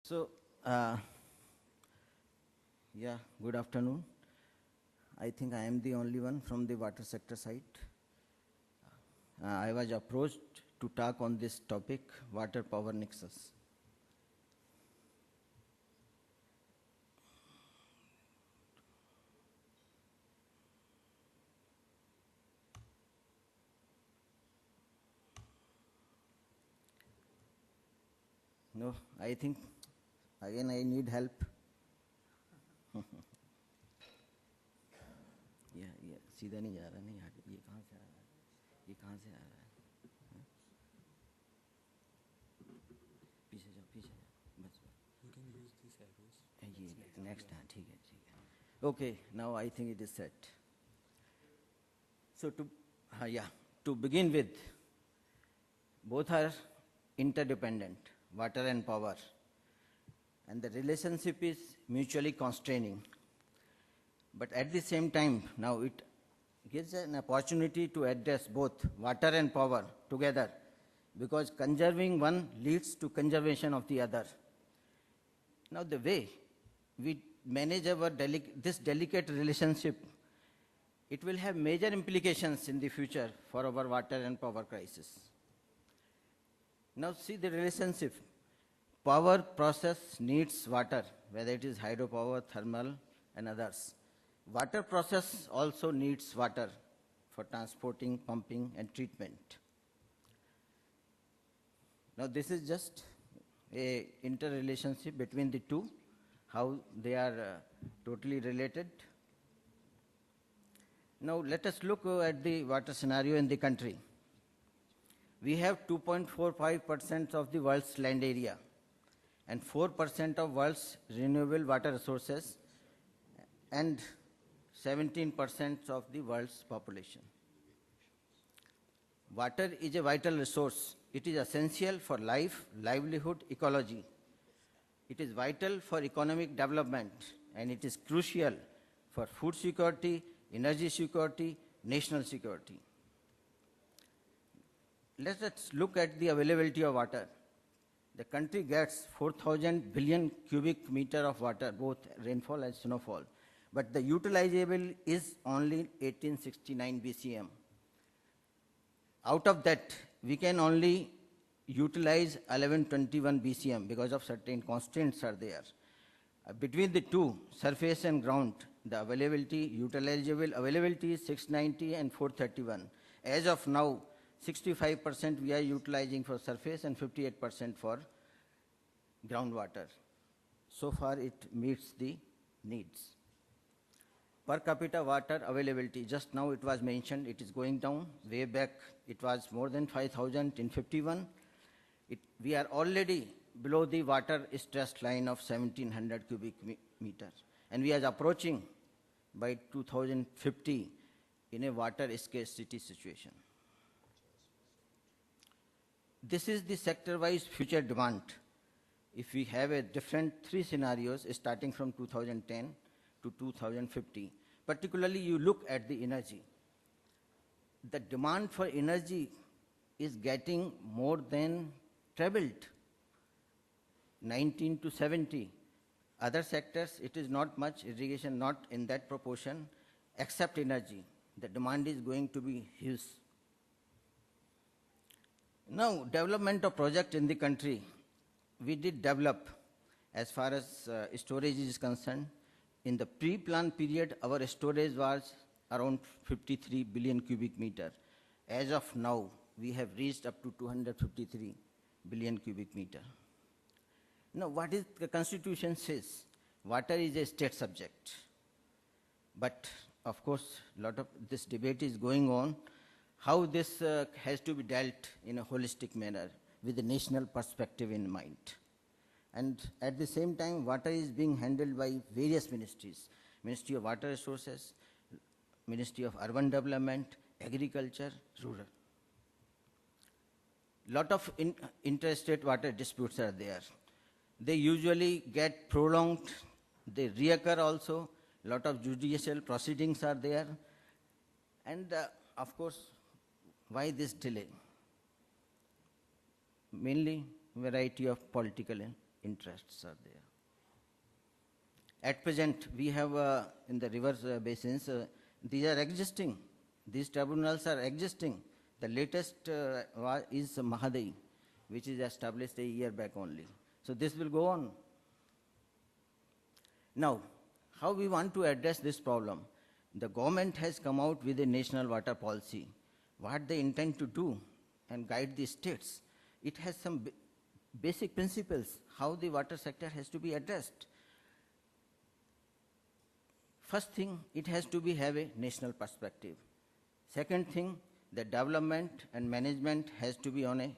So, yeah, good afternoon. I think I am the only one from the water sector side. I was approached to talk on this topic, water power nexus. No, I think again I need help. ये सीधा नहीं जा रहा, नहीं ये कहाँ से आ रहा है, ये कहाँ से आ रहा है, पीछे जाओ बस You can use these arrows. ये नेक्स्ट है, ठीक है. Okay, now I think it is set. So to begin with, both are interdependent, water and power, and the relationship is mutually constraining. But at the same time, now it gives an opportunity to address both water and power together, because conserving one leads to conservation of the other. Now the way we manage our this delicate relationship, it will have major implications in the future for our water and power crisis. Now see the relationship. Power process needs water, whether it is hydropower, thermal, and others. Water process also needs water for transporting, pumping, and treatment. Now this is just a interrelationship between the two, how they are totally related. Now let us look at the water scenario in the country. We have 2.45% of the world's land area and 4% of world's renewable water resources and 17% of the world's population. Water is a vital resource. It is essential for life, livelihood, ecology. It is vital for economic development, and it is crucial for food security, energy security, national security. Let us look at the availability of water. The country gets 4,000 billion cubic meter of water, both rainfall and snowfall. But the utilizable is only 1869 BCM. Out of that, we can only utilize 1121 BCM because of certain constraints are there. Between the two, surface and ground, the availability, utilizable availability is 690 and 431. As of now, 65% we are utilizing for surface and 58% for groundwater. So far it meets the needs. Per capita water availability, just now it was mentioned, it is going down. Way back it was more than 5,000 in 51. We are already below the water stress line of 1,700 cubic meter. And we are approaching by 2050 in a water scarcity situation. This is the sector-wise future demand. If we have a different three scenarios starting from 2010 to 2050, particularly you look at the energy. The demand for energy is getting more than trebled, 19 to 70. Other sectors, it is not much, irrigation not in that proportion, except energy. The demand is going to be huge. Now, development of project in the country, we did develop as far as storage is concerned. In the pre-plan period, our storage was around 53 billion cubic meter. As of now, we have reached up to 253 billion cubic meter. Now, what is the Constitution says? Water is a state subject. But, of course, a lot of this debate is going on, how this has to be dealt in a holistic manner with a national perspective in mind. And at the same time, water is being handled by various ministries. Ministry of Water Resources, Ministry of Urban Development, Agriculture, Rural. Lot of interstate water disputes are there. They usually get prolonged, they reoccur also. Lot of judicial proceedings are there. And of course, why this delay? Mainly variety of political interests are there. At present, we have in the rivers basins, these are existing. These tribunals are existing. The latest is Mahadai, which is established a year back only. So this will go on. Now, how we want to address this problem? The government has come out with a national water policy. What they intend to do and guide the states, it has some basic principles how the water sector has to be addressed. First thing, it has to have a national perspective. Second thing, the development and management has to be on a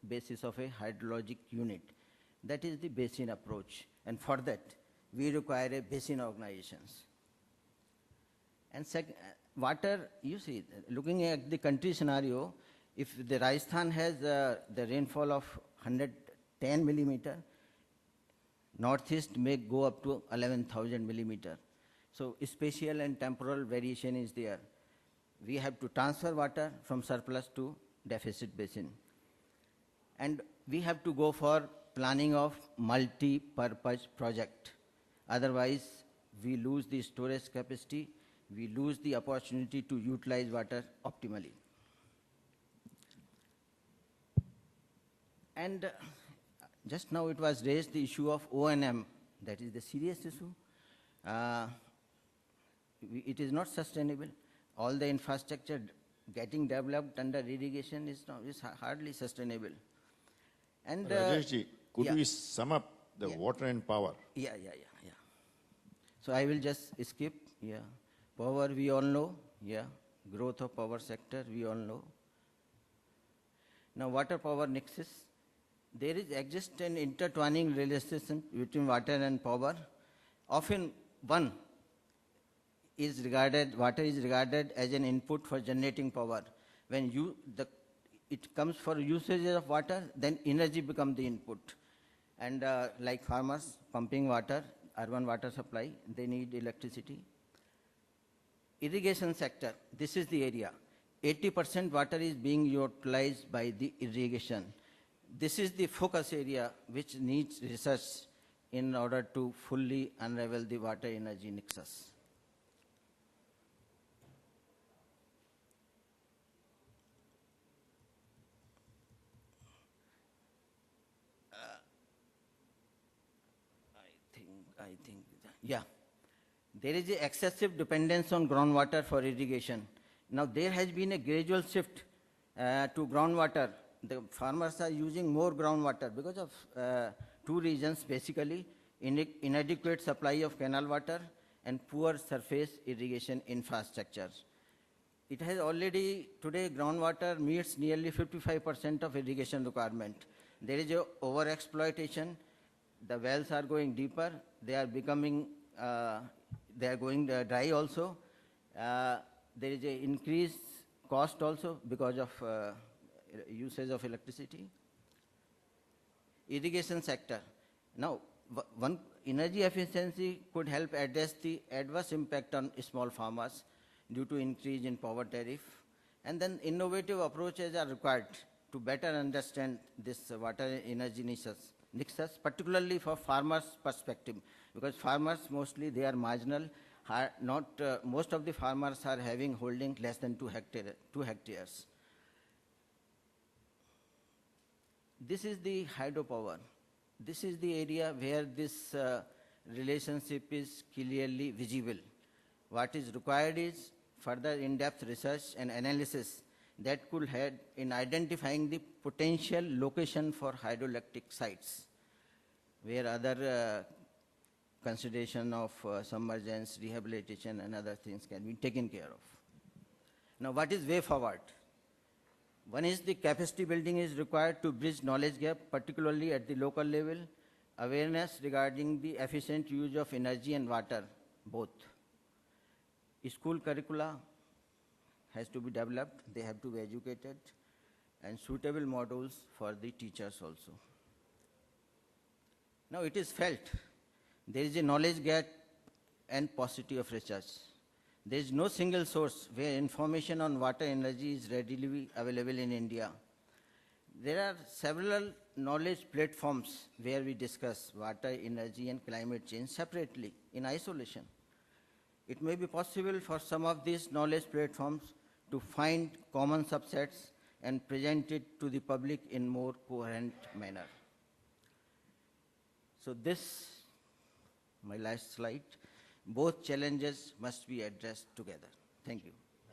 basis of a hydrologic unit. That is the basin approach. And for that, we require a basin organizations. And water, you see, looking at the country scenario, if the Rajasthan has the rainfall of 110 millimeter, northeast may go up to 11,000 millimeter. So spatial and temporal variation is there. We have to transfer water from surplus to deficit basin. And we have to go for planning of multi-purpose project. Otherwise, we lose the storage capacity, we lose the opportunity to utilize water optimally. And just now it was raised the issue of O&M, that is the serious issue. It is not sustainable. All the infrastructure getting developed under irrigation is hardly sustainable. And Rajeshji, could we sum up the water and power? Yeah. So I will just skip. Power we all know. Growth of power sector we all know. Now water power nexus. There exists an intertwining relationship between water and power. Often water is regarded as an input for generating power. When it comes for usage of water, then energy becomes the input. And like farmers pumping water, urban water supply, they need electricity. Irrigation sector, this is the area. 80% water is being utilized by the irrigation. This is the focus area which needs research in order to fully unravel the water energy nexus. There is an excessive dependence on groundwater for irrigation. Now there has been a gradual shift to groundwater. The farmers are using more groundwater because of two reasons basically, inadequate supply of canal water and poor surface irrigation infrastructure. It has already, today groundwater meets nearly 55% of irrigation requirement. There is a overexploitation. The wells are going deeper. They are becoming, they are going dry also. There is an increased cost also because of usage of electricity. Irrigation sector. Now, one energy efficiency could help address the adverse impact on small farmers due to increase in power tariff. And then innovative approaches are required to better understand this water energy nexus, particularly for farmers' perspective, because farmers mostly they are marginal. Most of the farmers are having holding less than 2 hectares. This is the hydropower. This is the area where this relationship is clearly visible. What is required is further in-depth research and analysis that could help in identifying the potential location for hydroelectric sites, where other consideration of submergence, rehabilitation and other things can be taken care of. Now what is way forward? One is the capacity building is required to bridge knowledge gap, particularly at the local level, awareness regarding the efficient use of energy and water, both. School curricula has to be developed, they have to be educated, and suitable modules for the teachers also. Now it is felt there is a knowledge gap and paucity of research. There is no single source where information on water energy is readily available in India. There are several knowledge platforms where we discuss water, energy, and climate change separately in isolation. It may be possible for some of these knowledge platforms to find common subsets and present it to the public in more coherent manner. So this, my last slide, both challenges must be addressed together. Thank you.